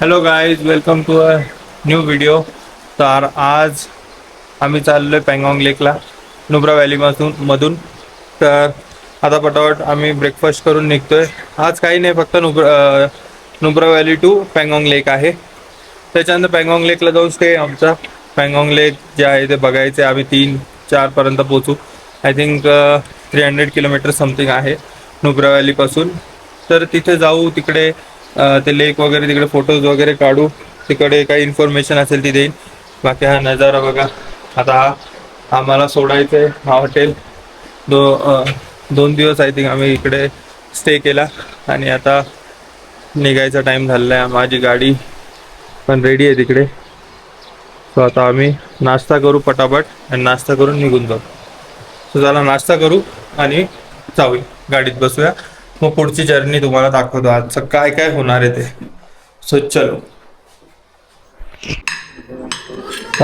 Hello guys, welcome to a new video. तर आज आम्ही चाललो आहे पँगॉंग लेकला नुब्रा व्हॅलीमधून. तर आता पटापट आम्ही ब्रेकफास्ट करून निघतोय. आज काही नाही, फक्त नुब्रा व्हॅली टू पँगॉंग लेक आहे. त्याच्यानंतर पँगॉंग लेकला जाऊन स्टे आमचा. पँगॉंग लेक जे आहे ते बघायचे. आम्ही 3-4 पर्यंत पोचू. आय थिंक 300 किलोमीटर समथिंग आहे नुब्रा व्हॅलीपासून. तर तिथे जाऊ, तिकडे ते लेक वगैरे, तिकडे फोटोज वगैरे काढू. तिकडे काही इन्फॉर्मेशन असेल ती देईन. बाकी हा नजारा बघा. आता आम्हाला सोडायचं आहे हा हॉटेल. 2 दिवस आय थिंक आम्ही इकडे स्टे केला आणि आता निघायचा टाईम झालेला आहे. माझी गाडी पण रेडी आहे तिकडे. सो आता आम्ही नाश्ता करू पटापट आणि नाश्ता करून निघून जाऊ. सो चला नाश्ता करू आणि जाऊया, गाडीत बसूया. मग पुढची जर्नी तुम्हाला दाखवतो आजचं काय काय होणार आहे ते. सो चलो.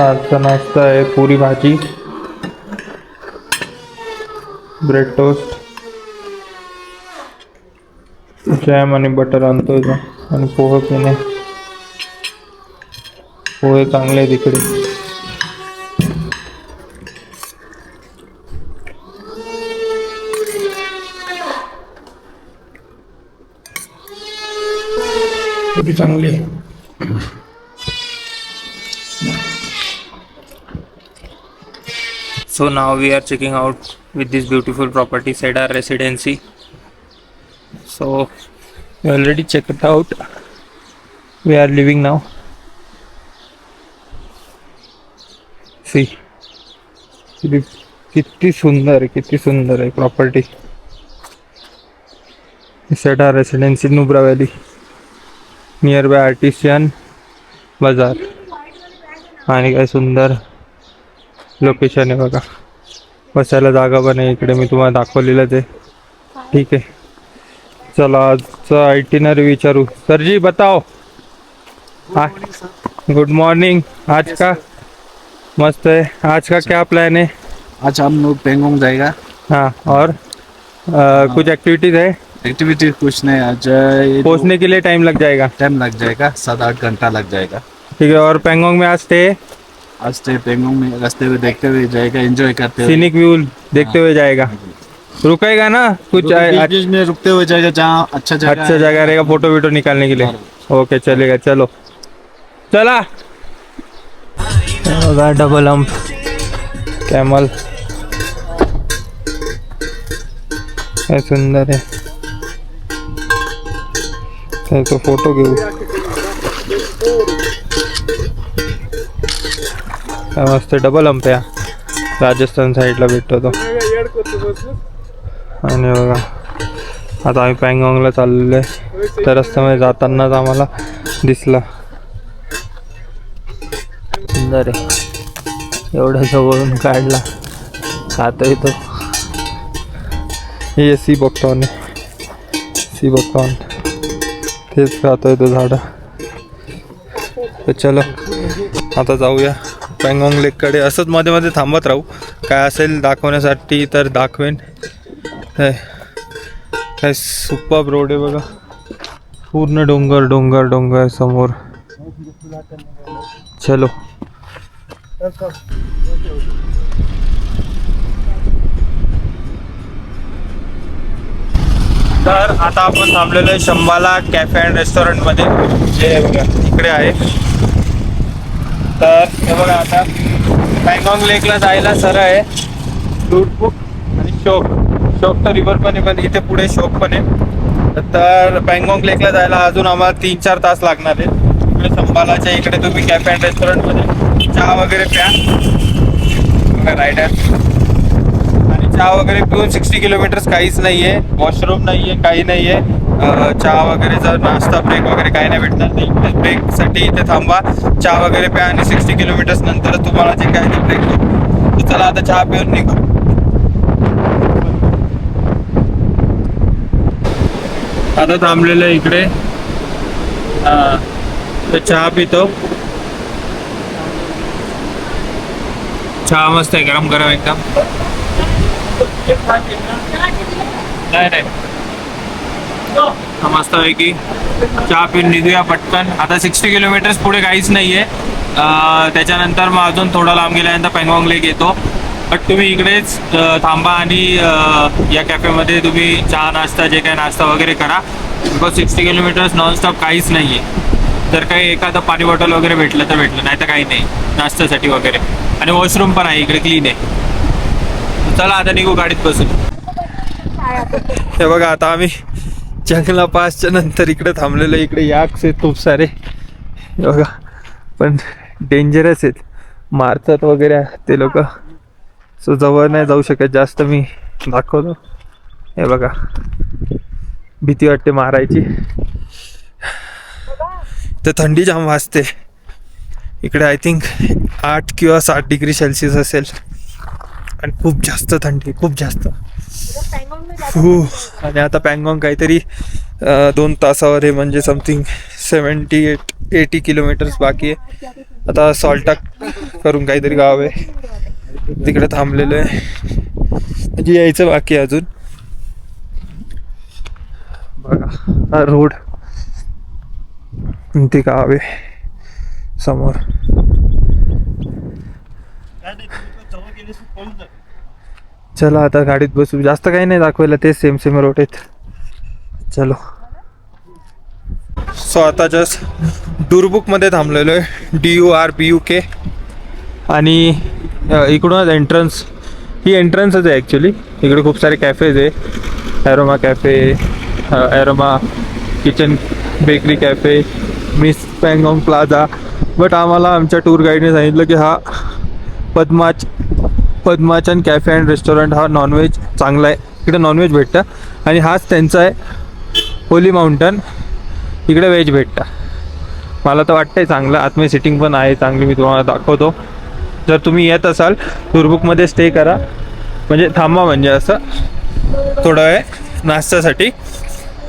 आजचा नाश्ता आहे पुरी भाजी, ब्रेड टोस्ट, जॅम आणि बटर आणतोय तो, आणि पोहे पिणे. पोहे चांगले तिकडे. पुरी चांगली आहे. So now we are checking out with this beautiful property, Cedar Residency. So we already checked it out. We are leaving now. See, किती सुंदर आहे property. Cedar residency, Nubra valley, near by artisan बाजार. आणि काय सुंदर लोकेशन आहे बघा. बसायला जागा पण आहे इकडे, मी तुम्हाला दाखवलेलंच आहे. ठीक आहे, चला आजचा आयटिनरी विचारू. सर जी बताओ. Good morning. आज का मस्त है. आज का क्या प्लान है? आज हम लोग पेंगोंग जाएगा। हाँ, और कुछ एक्टिविटीज है? एक्टिविटी कुछ नहीं, आज पहुंचने के लिए टाइम लग जाएगा? टाइम लग जाएगा, 7-8 घंटा लग जाएगा। ठीक है, और पेंगोंग में आज स्टे? आज से पेंगोंग में रास्ते में देखते हुए जाएगा, एंजॉय करते हुए। सीनिक व्यू देखते हुए जाएगा। रुकेगा ना कुछ? बीच में रुकते हुए जाएगा, जहाँ अच्छा जगह रहेगा फोटो वीटो निकालने के लिए। ओके, चलेगा. चलो चला. डबल हम्प कैमल, काय सुंदर आहे. त्याचा फोटो घेऊ. काय मस्त डबल हम्प आहे. राजस्थान साईडला भेटतो तो. आणि बघा, आता आम्ही पँगॉंगला चाललेलो आहे. तर रस्त्यामध्ये जातानाच आम्हाला दिसला. सुंदर आहे. एवढ्या जवळून काढला. खातोय तो. हे सी बघतो, सी बघतो, तेच खातोय तो झाड. तर चलो आता जाऊया पँगॉंग लेककडे. असंच मध्ये मध्ये थांबत राहू, काय असेल दाखवण्यासाठी तर दाखवेन. काय सुपर रोड आहे बघा. पूर्ण डोंगर डोंगर डोंगर समोर. चलो. तर आता आपण थांबलेलो आहे शंबाला कॅफे अँड रेस्टॉरंटमध्ये, जे बघा इकडे आहे. तर हे बघा, आता पँगॉंग लेकला जायला सरळ आहे लूटबुक आणि शोक तर रिव्हर पण आहे, पण इथे पुढे शोक पण आहे. तर पँगॉंग लेकला जायला अजून आम्हाला 3-4 तास लागणार आहे. इकडे शंबालाच्या इकडे तुम्ही कॅफे अँड रेस्टॉरंटमध्ये चहा वगैरे प्या बघा, रायडर. आणि चहा वगैरे पिऊन 60 किलोमीटर्स काहीच नाही आहे, वॉशरूम नाही आहे, काही नाही आहे. चहा वगैरे जर नाश्ता ब्रेक वगैरे काही नाही भेटणार. नाही, ब्रेकसाठी इथे थांबा, चहा वगैरे प्या आणि 60 किलोमीटर्स नंतर तुम्हाला जे काय ते ब्रेक करू. तर चला आता चहा पिऊन निघू. आता थांबलेलं आहे इकडे. तर चहा पितो. चहा मस्त आहे, गरम गरम एकदम. नाही मस्त आहे की चहा पिऊन निघूया पटकन. आता 60 किलोमीटर्स पुढे काहीच नाही आहे. त्याच्यानंतर मग अजून थोडा लांब गेल्यानंतर पँगॉंग लेक येतो. बट तुम्ही इकडेच थांबा आणि या कॅफेमध्ये तुम्ही चहा नाश्ता जे काही नाश्ता वगैरे करा. बिकॉज 60 किलोमीटर्स नॉनस्टॉप काहीच नाही आहे. जर काही एखादं पाणी बॉटल वगैरे भेटलं तर भेटलं, नाही तर काही नाही नाश्त्यासाठी वगैरे. आणि वॉशरूम पण आहे इकडे, क्लीन आहे. चला आता निघू गाडीत बसून. हे बघा आता आम्ही जंगला पासच्या नंतर इकडे थांबलेलो. इकडे याक्स आहेत खूप सारे, हे बघा, पण डेंजरस आहेत, मारतात वगैरे ते लोक. सो जवळ नाही जाऊ शकत जास्त. मी दाखवतो, हे बघा, भीती वाटते मारायची. तर थंडी जाम वाजते इकडे. आय थिंक 8 किंवा 7 डिग्री सेल्सिअस असेल आणि खूप जास्त थंडी, खूप जास्त. आणि आता पँगॉंग काहीतरी 2 तासावर आहे, म्हणजे समथिंग 70-80 किलोमीटर्स बाकी आहे. आता सॉल्टाक करून काहीतरी गाव आहे, तिकडे थांबलेलं आहे, म्हणजे यायचं बाकी आहे अजून. बघा हा रोड, ते गाव आहे समोर. चला आता गाडीत बसू. जास्त काही नाही दाखवायला, ते सेम सेम रोड आहेत. चलो. सो आता जस्ट डुरबुकमध्ये थांबलेलो आहे, DURBUK. आणि इकडूनच एंट्रन्स, ही एंट्रन्सच आहे ॲक्च्युली. इकडे खूप सारे कॅफेज आहे, Aroma cafe, Aroma kitchen bakery cafe, miss Pangong plaza. But आम्हाला आमच्या टूर गाईडने सांगितलं की हा पद्माचन कॅफे अँड रेस्टॉरंट हा नॉनव्हेज चांगला आहे, इकडे नॉनव्हेज भेटतं. आणि हाच त्यांचा आहे होली माउंटन, इकडे व्हेज भेटतं. मला तर वाटतंय चांगलं. आतमध्ये सिटिंग पण आहे चांगली, मी तुम्हाला दाखवतो. जर तुम्ही येत असाल डुरबुकमध्ये स्टे करा, म्हणजे थांबा, म्हणजे असं थोडा वेळ नाश्त्यासाठी.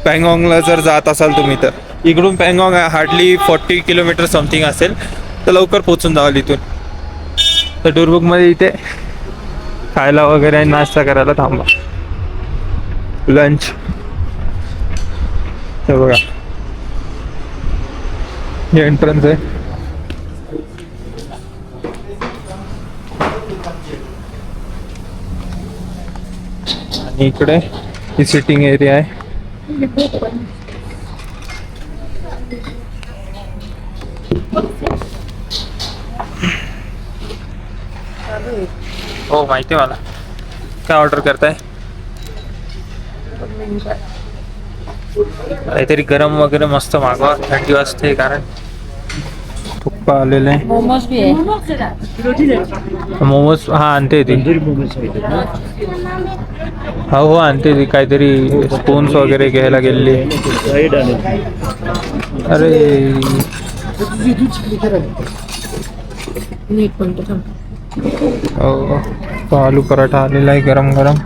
पँगॉंगला जर जात असाल तुम्ही तर इकडून पँगॉंग हार्डली 40 किलोमीटर समथिंग असेल, तर लवकर पोचून जावाल इथून. तर डुरबुकमध्ये इथे खायला वगैरे आणि नाश्ता करायला थांबा. लंच हे बघा, हे एंट्रन्स आहे. आणि इकडे ही सिटिंग एरिया आहे. हो माहिती आहे मला. काय ऑर्डर करताय? काहीतरी गरम वगैरे मस्त मागवा, थंडी वाजते. कारण तुप्पा आलेले आहे. मोमोज भी है। मोमोज हा आणते ती. हो आणते ती. काहीतरी स्पून्स वगैरे घ्यायला गेलेली. अरे हो, तो आलू पराठा आलेला आहे गरम गरम.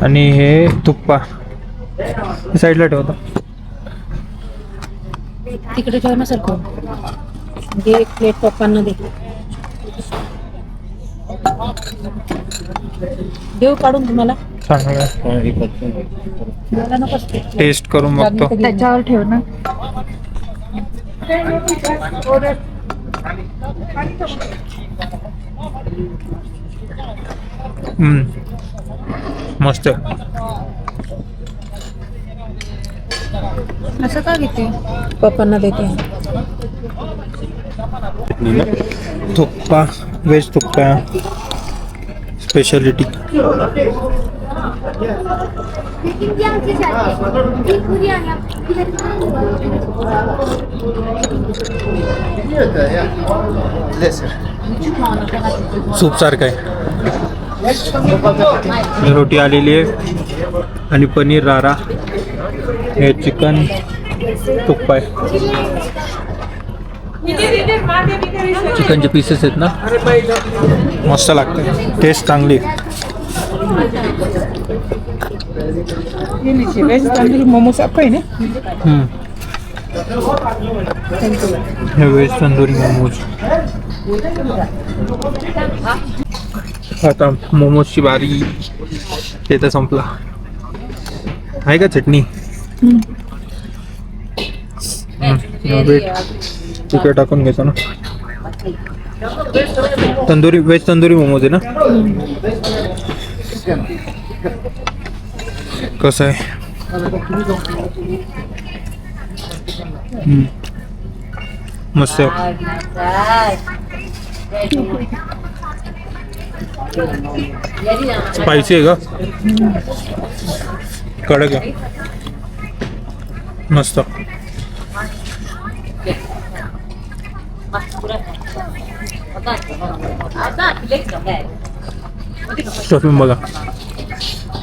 आणि हे तुप्पा साईडला ठेवतो. तिकडे ठेव ना सरको. दे एक प्लेट पप्पांना दे. देऊ काढून तुम्हाला. चांगलं मला नको असते. टेस्ट करून बघतो. त्याच्यावर ठेव ना. मस्त. असं का घेते? पप्पांना देते. तुप्पा, व्हेज तुप्पा स्पेशालिटी. सूप सारखं आहे. रोटी आलेली आहे आणि पनीर रारा. हे चिकन तुप्पा आहे. चिकनचे पीसेस आहेत ना, मस्त लागते. टेस्ट चांगली. मोमोज आपका है ना? हे व्हेज तंदुरी मोमोज. आता मोमोजची बारी ते तर संपला. आहे का चटणी? वेट तिकडे टाकून घेतो ना. तंदुरी व्हेज तंदुरी मोमोज आहे ना. कसं आहे? मस्त आहे. स्पायसी आहे का? कडक आहे. मस्त. स्टफिंग बघा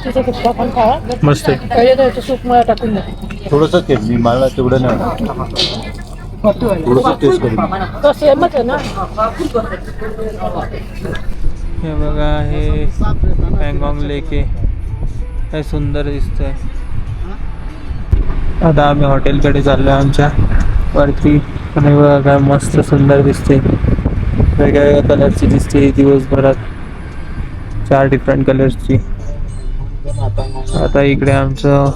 तिथे कुठला पण खावा. मस्त आहे. पहिले तर सूप मला टाकून द्या. थोडंसं तेल मी मला तेवढं नाही थोडंसं टेस्ट करून तो सेमच आहे ना. हे बघा हे पँगॉंग लेक आहे. काय सुंदर दिसतंय. आता आम्ही हॉटेलकडे चाललो आमच्या वरती. आणि बघा काय मस्त सुंदर दिसते. वेगवेगळ्या कलरची दिसते दिवसभरात. 4 डिफरंट कलर्सची. आता इकडे आमचं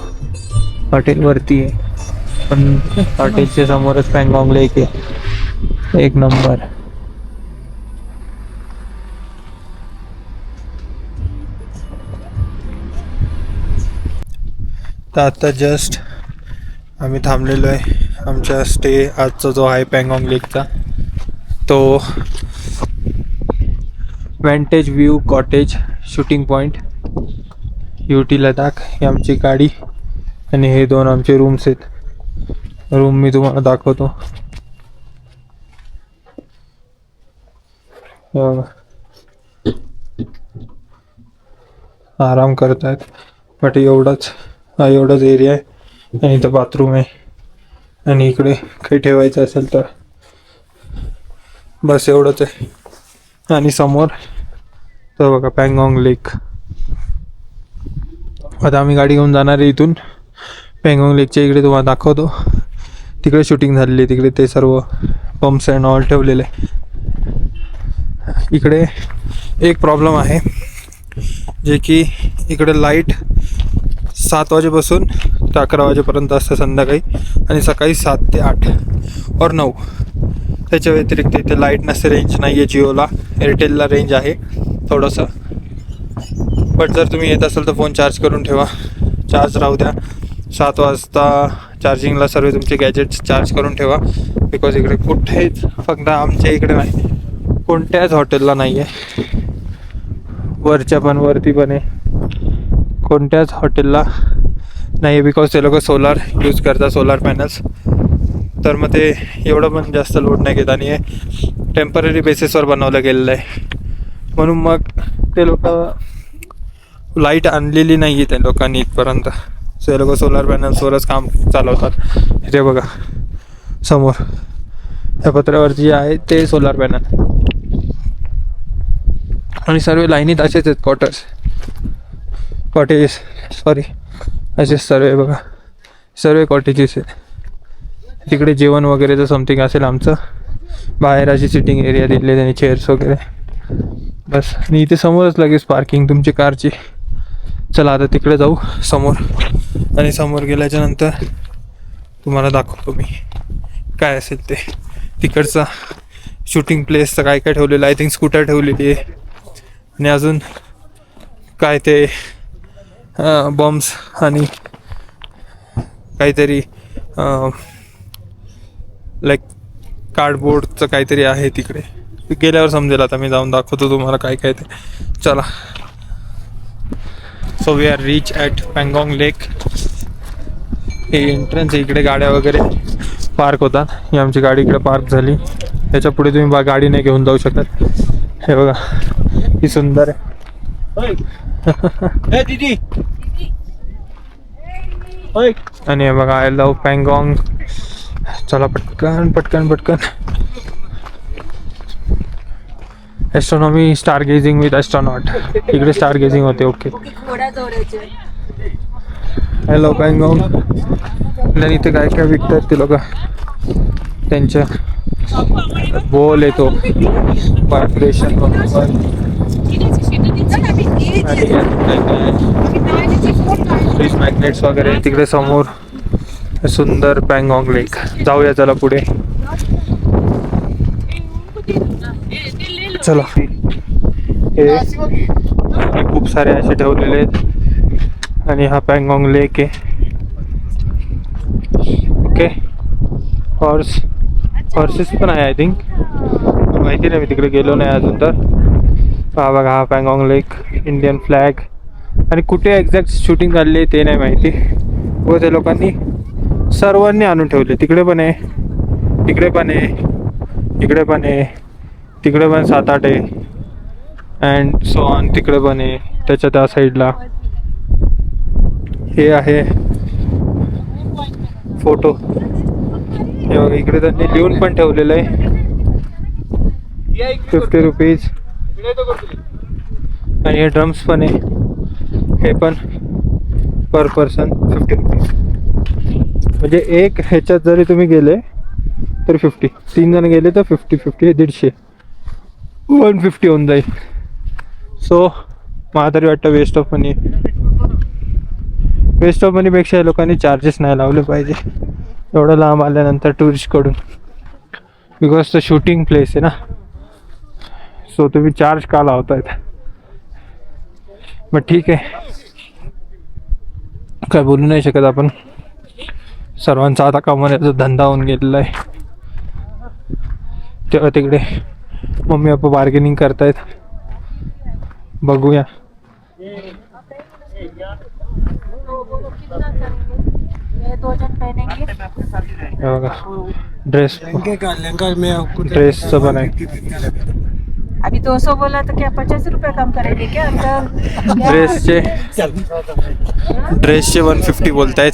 हॉटेल वरती आहे. पण हॉटेलच्या समोरच पँगॉंग लेक आहे. एक नंबर. तर आता जस्ट आम्ही थांबलेलो आहे. आमच्या स्टे आजचा जो आहे पँगॉंग लेकचा तो vantage view cottage shooting point UT Ladakh ही आमची गाडी. आणि हे 2 आमचे रूम्स आहेत. रूम मी तुम्हाला दाखवतो. आराम करतायत. बट एवढाच एरिया आहे. आणि इथं बाथरूम आहे. आणि इकडे काही ठेवायचं असेल तर बस एवढंच आहे. आणि समोर तर बघा पँगॉंग लेक. आता आम्ही गाडी घेऊन जाणार आहे इथून पँगॉंग लेकच्या इकडे. तुम्हाला दाखवतो. तिकडे शूटिंग झालेली आहे. तिकडे ते सर्व पंप्स अँड ऑल ठेवलेले आहे. इकडे एक प्रॉब्लेम आहे जे की इकडे लाईट 7 वाजेपासून ते 11 वाजेपर्यंत असतं संध्याकाळी. आणि सकाळी 7 ते 8 और 9. त्याच्या व्यतिरिक्त इथे लाईट नसते. रेंज नाही आहे जिओला. एअरटेलला रेंज आहे थोडंसं. बट जर तुम्ही येत असाल तर फोन चार्ज करून ठेवा. चार्ज राहू द्या. 7 वाजता चार्जिंगला सर्व तुमचे गॅजेट्स चार्ज करून ठेवा. बिकॉज इकडे कुठेच फक्त आमच्या इकडे नाही कोणत्याच हॉटेलला नाही आहे. वरच्या पण वरती पण आहे. कोणत्याच हॉटेलला नाही आहे. बिकॉज ते लोक सोलार यूज करतात. Solar panels. तर मग ते एवढं पण जास्त लोड नाही घेत. आणि हे टेम्पररी बेसिसवर बनवलं गेलेलं आहे. म्हणून मग ते लोक लाईट आणलेली नाही आहे त्या लोकांनी इथपर्यंत. सो हे लोक सोलार पॅनल्सवरच काम चालवतात. इथे बघा समोर त्या पत्र्यावरती जे आहे ते सोलार पॅनल. आणि सर्व लाईनीत असेच आहेत कॉटेजेस सॉरी असेच सर्व बघा. सर्व कॉटेजेस आहेत. तिकडे जेवण वगैरेचं समथिंग असेल आमचं. बाहेर अशी सिटिंग एरिया दिले त्यांनी चेअर्स वगैरे बस. आणि इथे समोरच लगेच पार्किंग तुमची कारची. चला आता तिकडे जाऊ समोर. आणि समोर गेल्याच्या नंतर तुम्हाला दाखवतो मी काय असेल ते. तिकडचा शूटिंग प्लेसचं काय काय ठेवलेलं. आय थिंक स्कूटर ठेवलेली आहे. आणि अजून काय ते बॉम्ब्स आणि काहीतरी लाईक कार्डबोर्डचं काहीतरी आहे तिकडे. गेल्यावर समजेल. आता मी जाऊन दाखवतो तुम्हाला काय काय ते. चला. So we are reach at Pangong lake. हे एंट्रन्स आहे. इकडे गाड्या वगैरे पार्क होतात. ही आमची गाडी इकडे पार्क झाली. त्याच्या पुढे तुम्ही गाडी नाही घेऊन जाऊ शकत. हे बघा ही सुंदर आहे. दीदी आणि हे बघा आय लव्ह पँगॉंग. चला पटकन पटकन पटकन. Astronomy star gazing with astronaut. इकडे स्टार गेजिंग होते. ओके. हॅलो पँगॉंग. आणि इथे काय काय विकतात ते लोक. त्यांच्या बॉल येतो व्हायब्रेशन फ्रीज मॅग्नेट्स वगैरे. तिकडे समोर सुंदर पँगॉंग लेक. जाऊया चला पुढे. चला. हे खूप सारे असे ठेवलेले आहेत आणि हा पँगॉंग लेक आहे. ओके. हॉर्सेस पण आहे आय थिंक. माहिती नाही, मी तिकडे गेलो नाही अजून. तर हा बघा, हा पँगॉंग लेक, इंडियन फ्लॅग. आणि कुठे एक्झॅक्ट शूटिंग काढली ते नाही माहिती. व त्या लोकांनी सर्वांनी आणून ठेवले. तिकडे पण आहे, तिकडे पण आहे, इकडे पण आहे, तिकडे पण 7-8 आहे. And so on. तिकडे पण आहे त्याच्या त्या साईडला. हे आहे फोटो. हे बघा, इकडे त्यांनी लिहून पण ठेवलेलं आहे 50 रुपीज. आणि हे ड्रम्स पण आहे, हे पण पर पर्सन 50 रुपीज. म्हणजे एक ह्याच्यात जरी तुम्ही गेले तर 50, 3 जण गेले तर 50 150 150 होऊन जाईल. सो मला तरी वाटतं waste of money. Waste of मनीपेक्षा या लोकांनी चार्जेस नाही लावले पाहिजे एवढं लांब आल्यानंतर टुरिस्टकडून. बिकॉज द शूटिंग प्लेस आहे ना. सो तुम्ही चार्ज का लावतायत? मग ठीक आहे, काय बोलू नाही शकत आपण. सर्वांचा आता कमवण्याचा धंदा होऊन गेलेला आहे. तेव्हा तिकडे मम्मी पप्पा बार्गेनिंग करतायत. बघूया. हे बघा, ड्रेसचं पण आहे. अभी 200 बोला तो क्या 50 रुपए कम करेंगे क्या अंकल? ड्रेसचे 150 बोलतायत.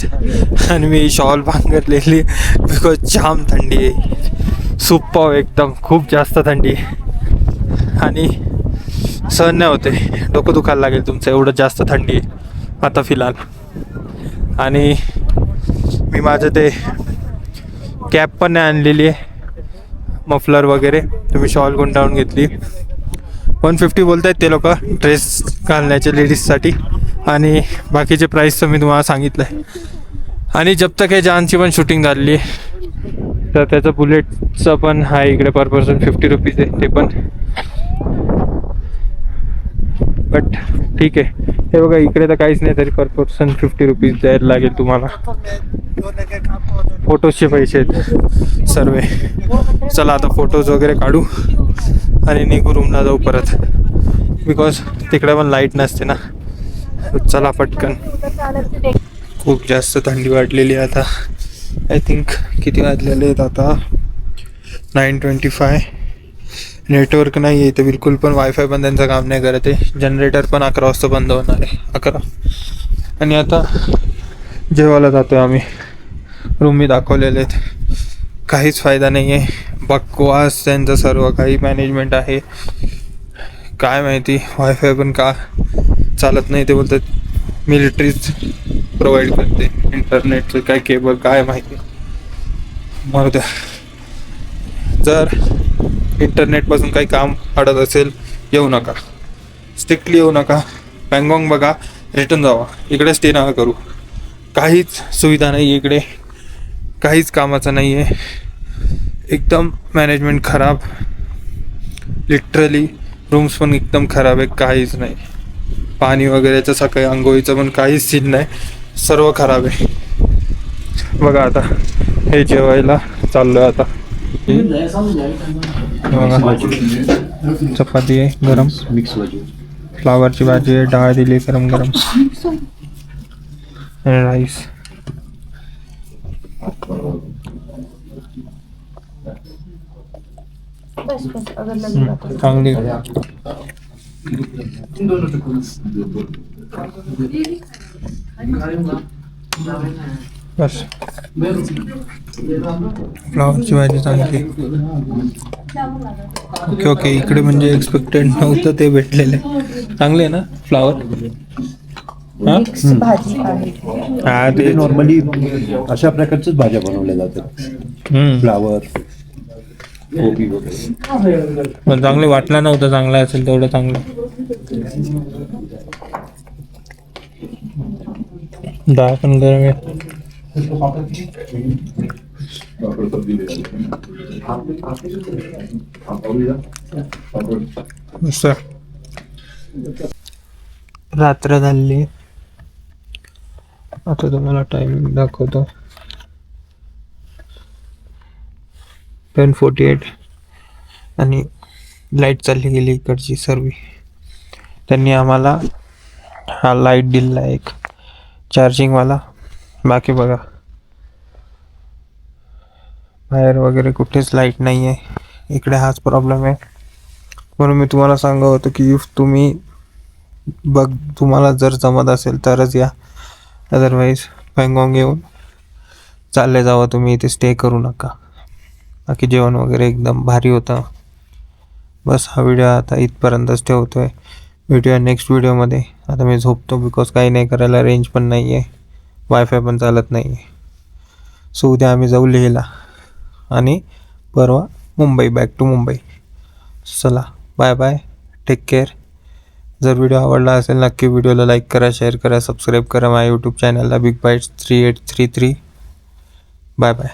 आणि मी शॉल भांगरलेली बिकॉज जाम थंडी आहे. सुप्पाव एकदम, खूप जास्त थंडी आहे आणि सहन नाही होते. डोकं दुखायला लागेल तुमचं, एवढं जास्त थंडी आहे आता फिलहाल. आणि मी माझं ते कॅप पण नाही आणलेली आहे, मफलर वगैरे. तुम्ही शॉल गुंडाळून घेतली. 150 बोलत आहेत ते लोक ड्रेस घालण्याचे लेडीजसाठी. आणि बाकीचे प्राईसचं मी तुम्हाला सांगितलं आहे. आणि जब तक हे जानची पण शूटिंग झालेली आहे, तर त्याचं बुलेटचं पण आहे इकडे पर पर्सन 50 रुपीज आहे ते पण. बट ठीक आहे. हे बघा, इकडे तर काहीच नाही तरी पर पर्सन 50 रुपीज द्यायला लागेल तुम्हाला. फोटोजचे पैसे आहेत सर्व. चला आता फोटोज वगैरे काढू आणि निघू रूमला जाऊ परत. बिकॉज तिकडे पण लाईट नसते ना. चला पटकन. खूप जास्त थंडी वाढलेली आहे आता. आय थिंक किती वाजलेले आहेत आता? 9:25. नेटवर्क नाही आहे इथे बिलकुल पण. वायफाय पण त्यांचं काम नाही करत आहे. जनरेटर पण 11 वाजता बंद होणार आहे. 11. आणि आता जेवायला जातो आहे आम्ही. रूम मी दाखवलेले आहेत. काहीच फायदा नाही आहे. बकवास त्यांचं सर्व काही मॅनेजमेंट आहे. काय माहिती वायफाय पण का चालत नाही. ते बोलतात मिलिटरीज प्रोव्हाइड करते इंटरनेटचं, काय केबल काय माहिती. मला त्या जर इंटरनेटपासून काही काम अडत असेल येऊ नका, स्ट्रिक्टली येऊ नका. पँगॉंग बघा, रिटर्न जावा. इकडे स्टे नका करू. काहीच सुविधा नाही आहे इकडे, काहीच कामाचं नाही आहे. एकदम मॅनेजमेंट खराब. लिटरली रूम्स पण एकदम खराब आहे. काहीच नाही. पाणी वगैरेचं सकाळी आंघोळीचं पण काहीच सीन नाही. सर्व खराब आहे. बघा आता हे जेवायला चाललो आहे आता. बघा, चपाती आहे गरम, मिक्स भाजी, फ्लावरची भाजी आहे, डाळ दिली गरम गरम, आणि राईस. चांगली बस. फ्लावरची भाजी चांगली. Okay okay. इकडे म्हणजे एक्सपेक्टेड नव्हतं ते भेटलेलं आहे. चांगले आहे ना फ्लावर? हा ते नॉर्मली अशा प्रकारच्याच भाज्या बनवल्या जातात. फ्लावर, कोबी वगैरे. पण चांगले वाटलं नव्हतं. चांगलं असेल तेवढं चांगलं. डाळ पण गरम आहे. मस्त. रात्र झाली. आता तुम्हाला टाइम दाखवतो. 10:48 आणि लाईट चालली गेली इकडची सर्व. त्यांनी आम्हाला हा लाईट दिला एक चार्जिंगवाला. बाकी बघा बाहेर वगैरे कुठेच लाईट नाही आहे. इकडे हाच प्रॉब्लेम आहे. म्हणून मी तुम्हाला सांगत होतो की इफ तुम्ही तुम्हाला जर जमत असेल तरच या, अदरवाईज पँगॉंग येऊन चालले जावं तुम्ही. इथे स्टे करू नका. बाकी जेवण वगैरे एकदम भारी होतं. बस हा व्हिडिओ आता इथपर्यंतच ठेवतोय. भेटूया नेक्स्ट व्हिडिओमध्ये. आता मी झोपतो बिकॉज काही नाही करायला, रेंज पण नाही आहे, वायफाय पण चालत नाही आहे. सो उद्या आम्ही जाऊ लेहला आणि परवा मुंबई, बॅक टू मुंबई. चला बाय बाय, टेक केअर. जर व्हिडिओ आवडला असेल नक्की व्हिडिओला लाईक करा, शेअर करा, सबस्क्राईब करा माझ्या यूट्यूब चॅनलला बिग बाईट्स 3833. Bye bye.